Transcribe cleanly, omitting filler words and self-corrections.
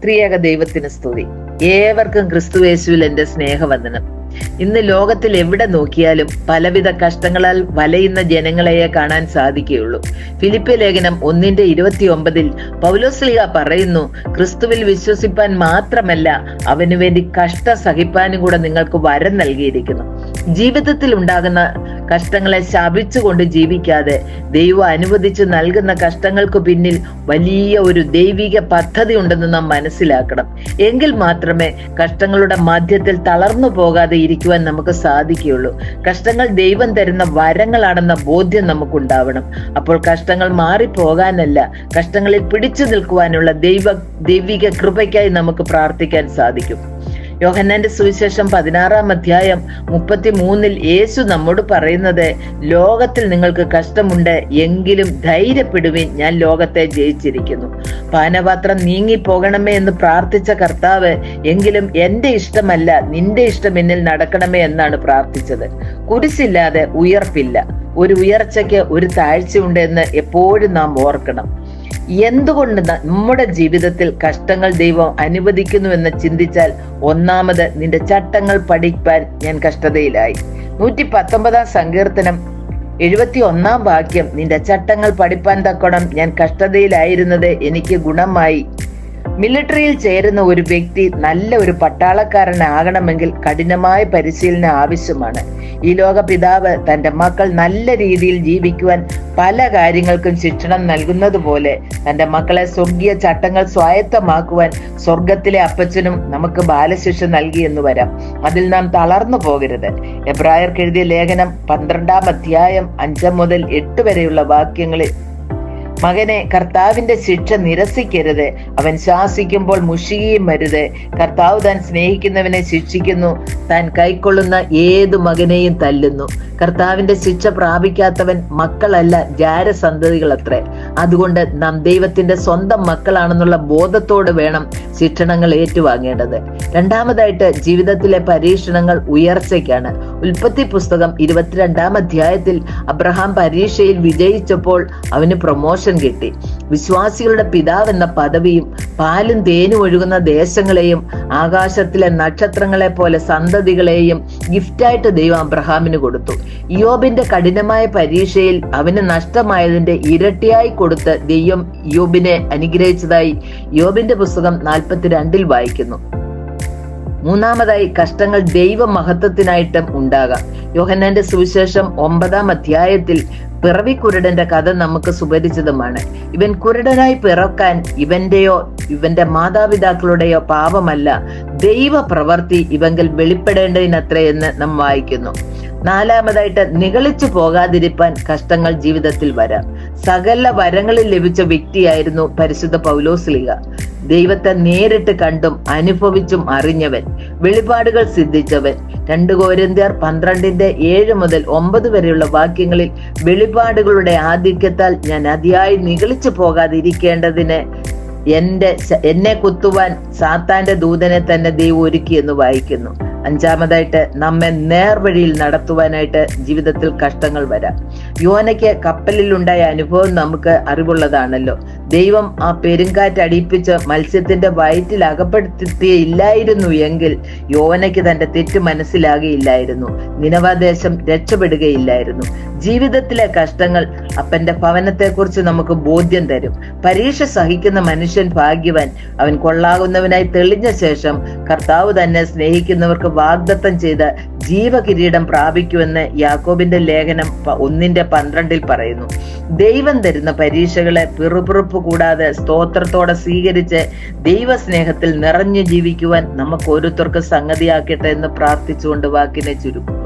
ത്രിയേക ദൈവത്തിന് സ്തുതി. ഏവർക്കും ക്രിസ്തുയേശുവിൽ എന്റെ സ്നേഹവന്ദനം. ഇന്ന് ലോകത്തിൽ എവിടെ നോക്കിയാലും പലവിധ കഷ്ടങ്ങളാൽ വലയുന്ന ജനങ്ങളെയേ കാണാൻ സാധിക്കുകയുള്ളൂ. ഫിലിപ്പി ലേഖനം 1:29 പൗലോസ്ലീഹ പറയുന്നു, ക്രിസ്തുവിൽ വിശ്വസിപ്പാൻ മാത്രമല്ല അവനു വേണ്ടി കഷ്ട സഹിപ്പാനും കൂടെ നിങ്ങൾക്ക് വരം നൽകിയിരിക്കുന്നു. ജീവിതത്തിൽ ഉണ്ടാകുന്ന കഷ്ടങ്ങളെ ശപിച്ചുകൊണ്ട് ജീവിക്കാതെ ദൈവം അനുവദിച്ച് നൽകുന്ന കഷ്ടങ്ങൾക്ക് പിന്നിൽ വലിയ ഒരു ദൈവിക പദ്ധതി ഉണ്ടെന്ന് നാം മനസ്സിലാക്കണം. എങ്കിൽ മാത്രമേ കഷ്ടങ്ങളുടെ മധ്യത്തിൽ തളർന്നു പോകാതെ ഇരിക്കുവാൻ നമുക്ക് സാധിക്കുകയുള്ളൂ. കഷ്ടങ്ങൾ ദൈവം തരുന്ന വരങ്ങളാണെന്ന ബോധ്യം നമുക്കുണ്ടാവണം. അപ്പോൾ കഷ്ടങ്ങൾ മാറിപ്പോകാനല്ല, കഷ്ടങ്ങളിൽ പിടിച്ചു നിൽക്കുവാനുള്ള ദൈവിക കൃപയ്ക്കായി നമുക്ക് പ്രാർത്ഥിക്കാൻ സാധിക്കും. യോഹന്നാന്റെ സുവിശേഷം 16:33 യേശു നമ്മോട് പറയുന്നത്, ലോകത്തിൽ നിങ്ങൾക്ക് കഷ്ടമുണ്ട്, എങ്കിലും ധൈര്യപ്പെടുവിൻ, ഞാൻ ലോകത്തെ ജയിച്ചിരിക്കുന്നു. പാനപാത്രം നീങ്ങി പോകണമേ എന്ന് പ്രാർത്ഥിച്ച കർത്താവ്, എങ്കിലും എന്റെ ഇഷ്ടമല്ല നിന്റെ ഇഷ്ടം എന്നിൽ നടക്കണമേ എന്നാണ് പ്രാർത്ഥിച്ചത്. കുരിശില്ലാതെ ഉയർപ്പില്ല. ഒരു ഉയർച്ചയ്ക്ക് ഒരു താഴ്ചയുണ്ട് എന്ന് എപ്പോഴും നാം ഓർക്കണം. എന്തുകൊണ്ട് നമ്മുടെ ജീവിതത്തിൽ കഷ്ടങ്ങൾ ദൈവം അനുവദിക്കുന്നു ചിന്തിച്ചാൽ, ഒന്നാമത് നിന്റെ ചട്ടങ്ങൾ പഠിപ്പാൻ ഞാൻ കഷ്ടതയിലായി. 119 സങ്കീർത്തനം 71 വാക്യം, നിന്റെ ചട്ടങ്ങൾ പഠിപ്പാൻ തക്കോണം ഞാൻ കഷ്ടതയിലായിരുന്നത് എനിക്ക് ഗുണമായി. മിലിറ്ററിയിൽ ചേരുന്ന ഒരു വ്യക്തി നല്ല ഒരു പട്ടാളക്കാരനാകണമെങ്കിൽ കഠിനമായ പരിശീലനം ആവശ്യമാണ്. ഈ ലോക പിതാവ് തന്റെ മക്കൾ നല്ല രീതിയിൽ ജീവിക്കുവാൻ പല കാര്യങ്ങൾക്കും ശിക്ഷണം നൽകുന്നത് പോലെ തന്റെ മക്കളെ സ്വർഗീയ ചട്ടങ്ങൾ സ്വായത്തമാക്കുവാൻ സ്വർഗത്തിലെ അപ്പച്ചനും നമുക്ക് ബാലശിക്ഷ നൽകി എന്ന് വരാം. അതിൽ നാം തളർന്നു പോകരുത്. എബ്രായർക്ക് എഴുതിയ ലേഖനം 12 5 മുതൽ 8 വരെയുള്ള വാക്യങ്ങളിൽ, മകനെ, കർത്താവിന്റെ ശിക്ഷ നിരസിക്കരുത്. അവൻ ശാസിക്കുമ്പോൾ മുഷികയും വരുത്. കർത്താവ് താൻ സ്നേഹിക്കുന്നവനെ ശിക്ഷിക്കുന്നു, താൻ കൈക്കൊള്ളുന്ന ഏതു മകനെയും തല്ലുന്നു. കർത്താവിന്റെ ശിക്ഷ പ്രാപിക്കാത്തവൻ മക്കളല്ല, ജാരസന്തതികളത്രേ. അതുകൊണ്ട് നാം ദൈവത്തിന്റെ സ്വന്തം മക്കളാണെന്നുള്ള ബോധത്തോട് വേണം ശിക്ഷണങ്ങൾ ഏറ്റുവാങ്ങേണ്ടത്. രണ്ടാമതായിട്ട്, ജീവിതത്തിലെ പരീക്ഷണങ്ങൾ ഉയർച്ചയ്ക്കാണ്. ഉൽപ്പത്തി പുസ്തകം 22 അബ്രഹാം പരീക്ഷയിൽ വിജയിച്ചപ്പോൾ അവന് പ്രൊമോഷൻ കിട്ടി. വിശ്വാസികളുടെ പിതാവ് എന്ന പദവിയും പാലും തേനും ഒഴുകുന്ന ദേശങ്ങളെയും ആകാശത്തിലെ നക്ഷത്രങ്ങളെ പോലെ സന്തതികളെയും ഗിഫ്റ്റായിട്ട് ദൈവം അബ്രഹാമിന് കൊടുത്തു. യോബിന്റെ കഠിനമായ പരീക്ഷയിൽ അവന് നഷ്ടമായതിന്റെ ഇരട്ടിയായി കൊടുത്ത് ദൈവം യോബിനെ അനുഗ്രഹിച്ചതായി യോബിന്റെ പുസ്തകം 42 വായിക്കുന്നു. മൂന്നാമതായി, കഷ്ടങ്ങൾ ദൈവ മഹത്വത്തിനായിട്ടും ഉണ്ടാകാം. യോഹന്നാന്റെ സുവിശേഷം 9 പിറവിക്കുരുടന്റെ കഥ നമുക്ക് സുപരിചിതമാണ്. ഇവൻ കുരുടനായി പിറക്കാൻ ഇവന്റെയോ ഇവന്റെ മാതാപിതാക്കളുടെയോ പാപമല്ല, ദൈവ പ്രവൃത്തി ഇവങ്കിൽ വെളിപ്പെടേണ്ടതിനത്രേ എന്ന് നാം വായിക്കുന്നു. നാലാമതായിട്ട്, നിഗളിച്ചു പോകാതിരിപ്പാൻ കഷ്ടങ്ങൾ ജീവിതത്തിൽ വരാം. സകല വരങ്ങളിൽ ലഭിച്ച വ്യക്തിയായിരുന്നു പരിശുദ്ധ പൗലോസ്ലീഹ. ദൈവത്തെ നേരിട്ട് കണ്ടും അനുഭവിച്ചും അറിഞ്ഞവൻ, വെളിപാടുകൾ സിദ്ധിച്ചവൻ. 2 കൊരിന്ത്യർ 12:7 മുതൽ 9 വരെയുള്ള വാക്യങ്ങളിൽ, വെളിപാടുകളുടെ ആധിക്യത്താൽ ഞാൻ അതിയായി നിഗളിച്ചു പോകാതിരിക്കേണ്ടതിന് എന്നെ കുത്തുവാൻ സാത്താന്റെ ദൂതനെ തന്നെ ദൈവം ഒരുക്കി എന്ന് വായിക്കുന്നു. അഞ്ചാമതായിട്ട്, നമ്മെ നേർവഴിയിൽ നടത്തുവാനായിട്ട് ജീവിതത്തിൽ കഷ്ടങ്ങൾ വരാം. യോനയ്ക്ക് കപ്പലിൽ ഉണ്ടായ അനുഭവം നമുക്ക് അറിവുള്ളതാണല്ലോ. ദൈവം ആ പെരുങ്കാറ്റ് അടിപ്പിച്ച് മത്സ്യത്തിന്റെ വയറ്റിൽ അകപ്പെടുത്തിയില്ലായിരുന്നു എങ്കിൽ യോനയ്ക്ക് തന്റെ തെറ്റ് മനസ്സിലാകുകയില്ലായിരുന്നു, നിനവാദേശം രക്ഷപ്പെടുകയില്ലായിരുന്നു. ജീവിതത്തിലെ കഷ്ടങ്ങൾ അപ്പന്റെ ഭവനത്തെക്കുറിച്ച് നമുക്ക് ബോധ്യം തരും. പരീക്ഷ സഹിക്കുന്ന മനുഷ്യൻ ഭാഗ്യവാൻ. അവൻ കൊള്ളാകുന്നവനായി തെളിഞ്ഞ ശേഷം കർത്താവ് തന്നെ സ്നേഹിക്കുന്നവർക്ക് വാഗ്ദത്തം ചെയ്ത ജീവകിരീടം പ്രാപിക്കുമെന്ന് യാക്കോബിന്റെ ലേഖനം 1:12 പറയുന്നു. ദൈവം തരുന്ന പരീക്ഷകളെ പിറുപിറുപ്പ് കൂടാതെ സ്തോത്രത്തോടെ സ്വീകരിച്ച് ദൈവസ്നേഹത്തിൽ നിറഞ്ഞു ജീവിക്കുവാൻ നമുക്ക് ഓരോരുത്തർക്ക് സംഗതിയാക്കട്ടെ എന്ന് പ്രാർത്ഥിച്ചുകൊണ്ട് വാക്കിനെ ചുരുക്കും.